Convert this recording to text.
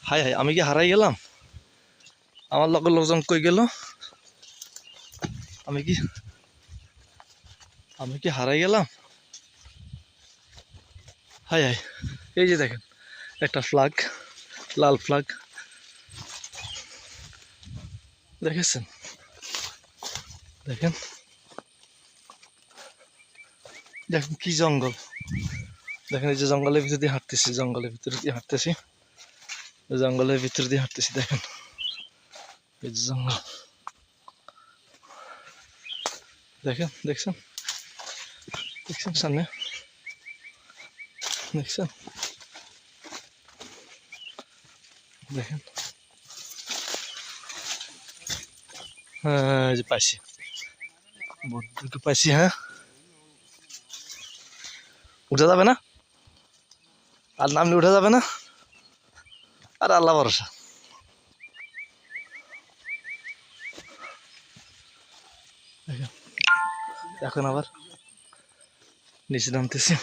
High high, আমি কি হারাই গেলাম? আমার লগের লোকজন কই গেল? আমি কি আমি কি হারাই গেলাম? হাই হাই, এই যে দেখেন একটা ফ্ল্যাগ, লাল ফ্ল্যাগ দেখেছেন? দেখেন দেখেন কি জঙ্গল। দেখেন এই যে জঙ্গলের ভিতর দিয়ে হাঁটতেছি, জঙ্গলের ভিতর দিয়ে হাঁটতেছি, জঙ্গলের ভিতর দিয়ে হাঁটতেছি। দেখেন এই যে জঙ্গল, দেখেন দেখছেন, দেখছেন সামনে, দেখছেন, দেখেন। হ্যাঁ, এই যে পাইছি, বন্ধুকে পাইছি। হ্যাঁ, উঠে যাবে না? আর নামলে উঠে যাবে না? আর আল্লাহ ভরসা। এখন আবার নিচে নামতেছি।